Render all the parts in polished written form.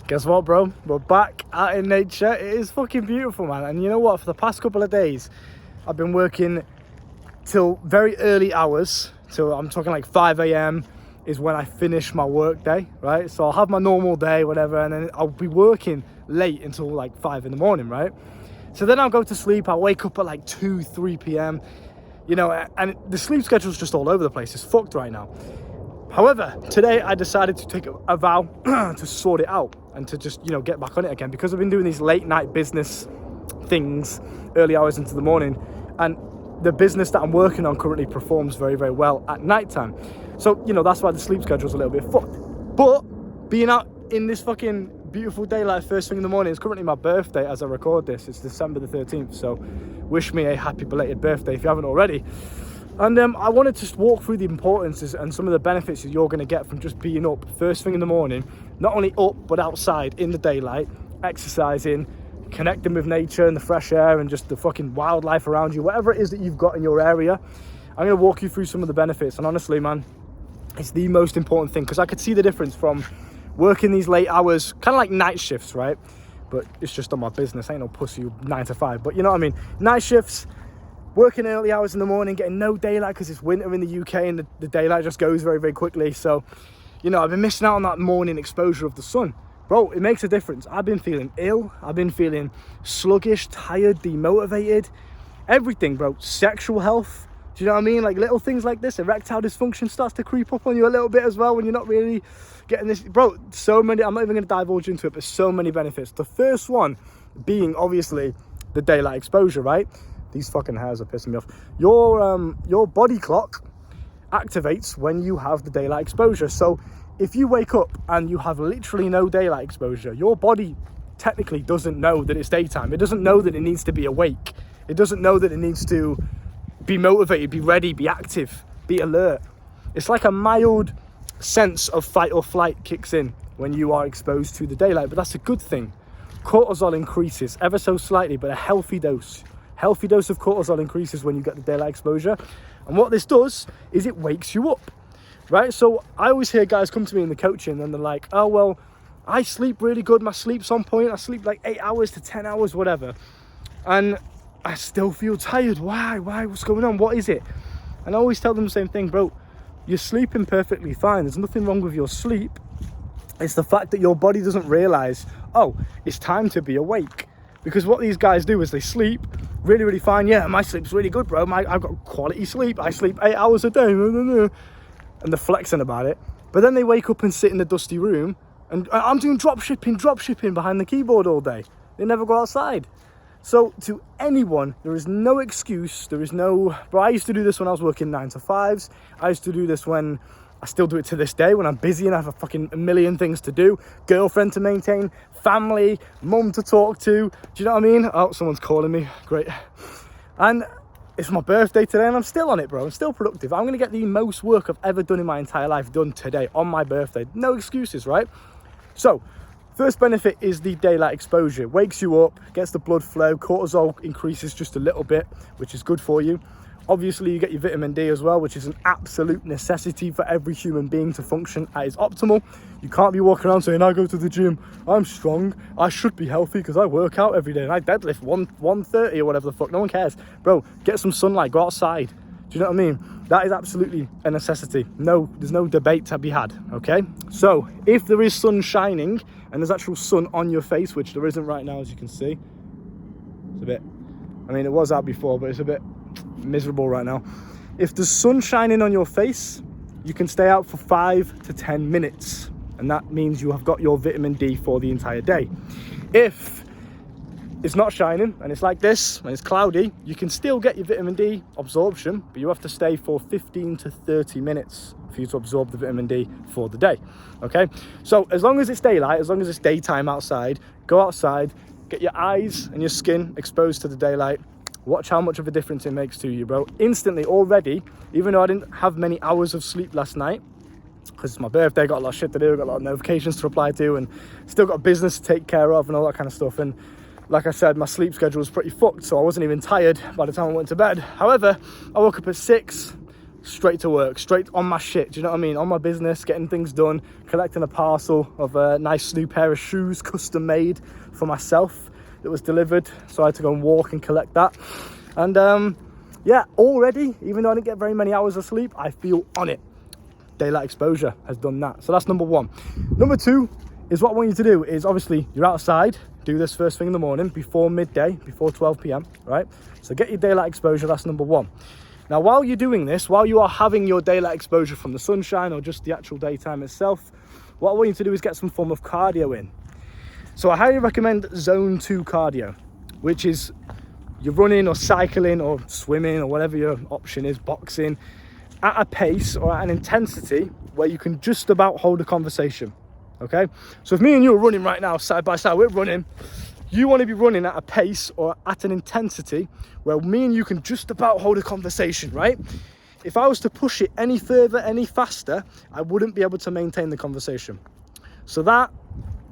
Guess what, bro? We're back out in nature. It is fucking beautiful, man. And you know what? For the past couple of days, I've been working till very early hours. So I'm talking like 5 a.m. is when I finish my work day, right? So I'll have my normal day, whatever, and then I'll be working late until like 5 in the morning, right? So then I'll go to sleep. I'll wake up at like 2, 3 p.m. You know, and the sleep schedule's just all over the place. It's fucked right now. However, today I decided to take a vow to sort it out and to just, you know, get back on it again, because I've been doing these late night business things early hours into the morning, and the business that I'm working on currently performs very, very well at nighttime. So, you know, that's why the sleep schedule's a little bit fucked. But being out in this fucking beautiful daylight first thing in the morning, it's currently my birthday as I record this. It's December the 13th, so wish me a happy belated birthday if you haven't already. And I wanted to just walk through the importances and some of the benefits that you're going to get from just being up first thing in the morning, not only up but outside in the daylight, exercising, connecting with nature and the fresh air and just the fucking wildlife around you, whatever it is that you've got in your area. I'm going to walk you through some of the benefits, and honestly, man, it's the most important thing, because I could see the difference from working these late hours, kind of like night shifts, right? But it's just on my business, ain't no pussy 9 to 5, but you know what I mean? Night shifts, working early hours in the morning, getting no daylight because it's winter in the UK and the daylight just goes very, very quickly. So, you know, I've been missing out on that morning exposure of the sun. Bro, it makes a difference. I've been feeling ill. I've been feeling sluggish, tired, demotivated. Everything, bro. Sexual health. Do you know what I mean? Like little things like this. Erectile dysfunction starts to creep up on you a little bit as well when you're not really getting this. Bro, so many, I'm not even going to divulge into it, but so many benefits. The first one being obviously the daylight exposure, right? These fucking hairs are pissing me off. Your body clock activates when you have the daylight exposure. So if you wake up and you have literally no daylight exposure, your body technically doesn't know that it's daytime. It doesn't know that it needs to be awake. It doesn't know that it needs to be motivated, be ready, be active, be alert. It's like a mild sense of fight or flight kicks in when you are exposed to the daylight, but that's a good thing. Cortisol increases ever so slightly, but a healthy dose of cortisol increases when you get the daylight exposure. And what this does is it wakes you up, right? So I always hear guys come to me in the coaching and they're like, oh, well, I sleep really good. My sleep's on point. I sleep like 8 hours to 10 hours, whatever. And I still feel tired. Why? What's going on? What is it? And I always tell them the same thing, bro. You're sleeping perfectly fine. There's nothing wrong with your sleep. It's the fact that your body doesn't realize, oh, it's time to be awake. Because what these guys do is they sleep really, really fine. Yeah, my sleep's really good, bro. I've got quality sleep. I sleep 8 hours a day. And they're flexing about it. But then they wake up and sit in the dusty room. And I'm doing drop shipping behind the keyboard all day. They never go outside. So to anyone, there is no excuse. There is no... Bro, I used to do this when I was working 9 to 5s. I used to do this when... I still do it to this day when I'm busy and I have a million things to do. Girlfriend to maintain, family, mum to talk to. Do you know what I mean? Oh, someone's calling me. Great. And it's my birthday today and I'm still on it, bro. I'm still productive. I'm going to get the most work I've ever done in my entire life done today on my birthday. No excuses, right? So, first benefit is the daylight exposure. Wakes you up, gets the blood flow. Cortisol increases just a little bit, which is good for you. Obviously, you get your vitamin D as well, which is an absolute necessity for every human being to function at its optimal. You can't be walking around saying, I go to the gym, I'm strong, I should be healthy because I work out every day and I deadlift 130 or whatever the fuck. No one cares. Bro, get some sunlight, go outside. Do you know what I mean? That is absolutely a necessity. No, there's no debate to be had, okay? So, if there is sun shining and there's actual sun on your face, which there isn't right now, as you can see, it's a bit, I mean, it was out before, but it's a bit miserable right now. If the sun's shining on your face, you can stay out for 5 to 10 minutes, and that means you have got your vitamin D for the entire day. If it's not shining and it's like this and it's cloudy, you can still get your vitamin D absorption, but you have to stay for 15 to 30 minutes for you to absorb the vitamin D for the day. Okay, so as long as it's daylight, as long as it's daytime outside, go outside, get your eyes and your skin exposed to the daylight. Watch how much of a difference it makes to you, bro. Instantly, already, even though I didn't have many hours of sleep last night, because it's my birthday, got a lot of shit to do, got a lot of notifications to reply to, and still got business to take care of and all that kind of stuff. And like I said, my sleep schedule was pretty fucked, so I wasn't even tired by the time I went to bed. However, I woke up at 6, straight to work, straight on my shit, do you know what I mean? On my business, getting things done, collecting a parcel of a nice new pair of shoes, custom made for myself, that was delivered. So I had to go and walk and collect that. And yeah, already, even though I didn't get very many hours of sleep, I feel on it. Daylight exposure has done that. So that's number one. Number two is what I want you to do is, obviously, you're outside, do this first thing in the morning, before midday, before 12 p.m, right? So get your daylight exposure, that's number one. Now, while you're doing this, while you are having your daylight exposure from the sunshine or just the actual daytime itself, what I want you to do is get some form of cardio in. So I highly recommend zone 2 cardio, which is you're running or cycling or swimming or whatever your option is, boxing, at a pace or at an intensity where you can just about hold a conversation, okay? So if me and you are running right now, side by side, we're running, you want to be running at a pace or at an intensity where me and you can just about hold a conversation, right? If I was to push it any further, any faster, I wouldn't be able to maintain the conversation. So that,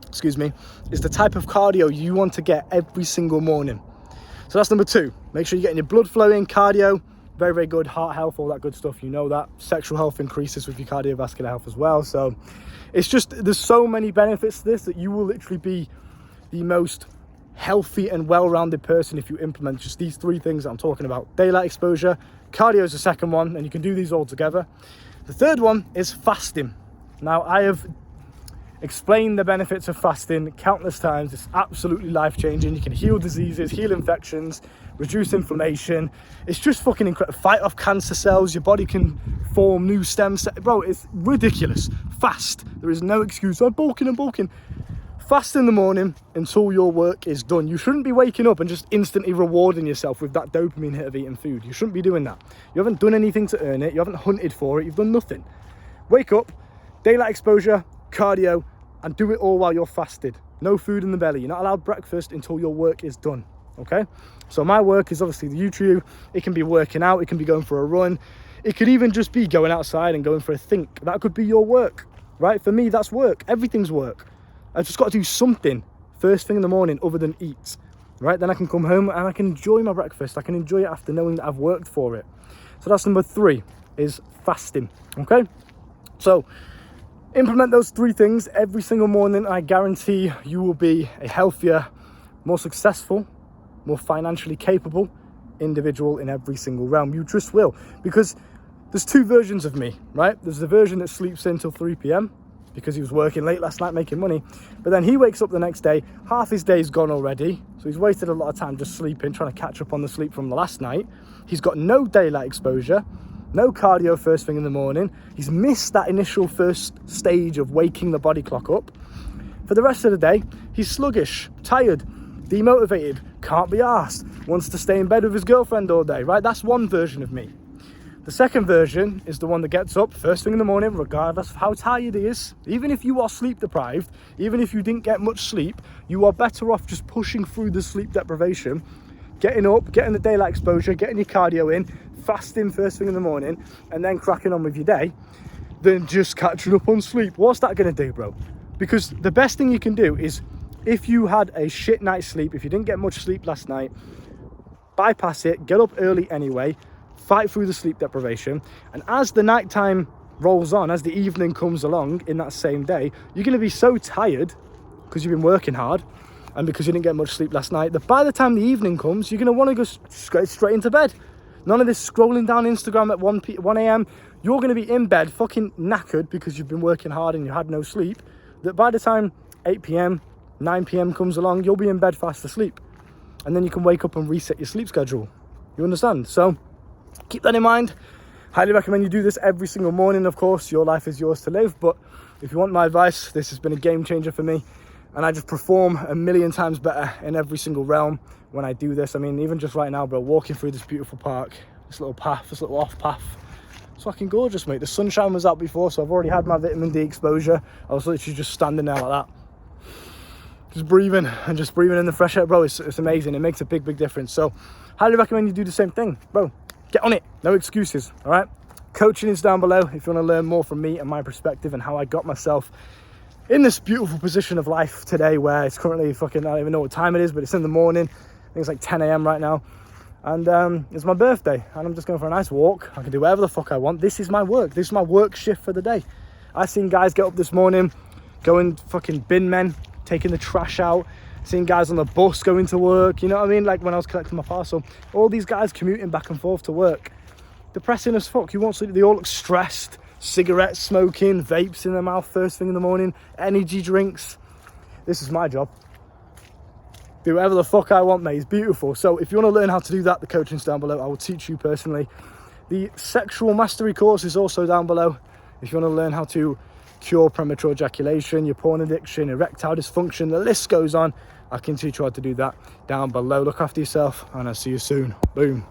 excuse me, is the type of cardio you want to get every single morning. So that's number two. Make sure you're getting your blood flowing, cardio, very, very good. Heart health, all that good stuff, you know that. Sexual health increases with your cardiovascular health as well. So it's just, there's so many benefits to this that you will literally be the most healthy and well-rounded person if you implement just these three things that I'm talking about. Daylight exposure, cardio is the second one, and you can do these all together. The third one is fasting. Now, I have explained the benefits of fasting countless times. It's absolutely life-changing. You can heal diseases, heal infections, reduce inflammation. It's just fucking incredible. Fight off cancer cells. Your body can form new stem cells. Bro, it's ridiculous. Fast. There is no excuse. I'm bulking. Fast in the morning until your work is done. You shouldn't be waking up and just instantly rewarding yourself with that dopamine hit of eating food. You shouldn't be doing that. You haven't done anything to earn it. You haven't hunted for it. You've done nothing. Wake up, daylight exposure, cardio, and do it all while you're fasted. No food in the belly. You're not allowed breakfast until your work is done, okay? So my work is obviously the YouTube. It can be working out. It can be going for a run. It could even just be going outside and going for a think. That could be your work, right? For me, that's work. Everything's work. I've just got to do something first thing in the morning other than eat, right? Then I can come home and I can enjoy my breakfast. I can enjoy it after knowing that I've worked for it. So that's number 3, is fasting, okay? So implement those 3 things every single morning. I guarantee you will be a healthier, more successful, more financially capable individual in every single realm. You just will, because there's 2 versions of me, right? There's the version that sleeps in till 3 p.m. because he was working late last night making money, but then he wakes up the next day, half his day's gone already, so he's wasted a lot of time just sleeping, trying to catch up on the sleep from the last night. He's got no daylight exposure, no cardio first thing in the morning. He's missed that initial first stage of waking the body clock up. For the rest of the day, he's sluggish, tired, demotivated, can't be arsed, wants to stay in bed with his girlfriend all day, right? That's one version of me. The second version is the one that gets up first thing in the morning, regardless of how tired he is. Even if you are sleep deprived, even if you didn't get much sleep, you are better off just pushing through the sleep deprivation, getting up, getting the daylight exposure, getting your cardio in, fasting first thing in the morning, and then cracking on with your day, than just catching up on sleep. What's that going to do, bro? Because the best thing you can do is, if you had a shit night's sleep, if you didn't get much sleep last night, bypass it, get up early anyway, fight through the sleep deprivation, and as the nighttime rolls on, as the evening comes along in that same day, you're going to be so tired because you've been working hard and because you didn't get much sleep last night, that by the time the evening comes, you're going to want to go straight into bed. None of this scrolling down Instagram at 1 a.m. You're going to be in bed fucking knackered because you've been working hard and you had no sleep, that by the time 8 p.m, 9 p.m. comes along, you'll be in bed fast asleep. And then you can wake up and reset your sleep schedule. You understand? So keep that in mind. Highly recommend you do this every single morning. Of course, your life is yours to live, but if you want my advice, this has been a game changer for me, and I just perform a million times better in every single realm when I do this. I mean, even just right now, bro, walking through this beautiful park, this little path, this little off path, it's fucking gorgeous, mate. The sunshine was out before, so I've already had my vitamin D exposure. I was literally just standing there like that, just breathing in the fresh air, bro. It's amazing. It makes a big difference. So highly recommend you do the same thing, bro. Get on it. No excuses, all right? Coaching is down below if you want to learn more from me and my perspective and how I got myself in this beautiful position of life today, where it's currently fucking, I don't even know what time it is, but it's in the morning. I think it's like 10 a.m. right now. And it's my birthday and I'm just going for a nice walk. I can do whatever the fuck I want. This is my work. This is my work shift for the day. I seen guys get up this morning, going fucking bin men, taking the trash out. Seeing guys on the bus going to work, you know what I mean? Like when I was collecting my parcel, all these guys commuting back and forth to work. Depressing as fuck. You won't sleep. They all look stressed. Cigarettes smoking, vapes in their mouth first thing in the morning, energy drinks. This is my job. Do whatever the fuck I want, mate. It's beautiful. So if you want to learn how to do that, the coaching's down below. I will teach you personally. The sexual mastery course is also down below. If you want to learn how to cure premature ejaculation, your porn addiction, erectile dysfunction, the list goes on. I can teach you how to do that down below. Look after yourself and I'll see you soon. Boom.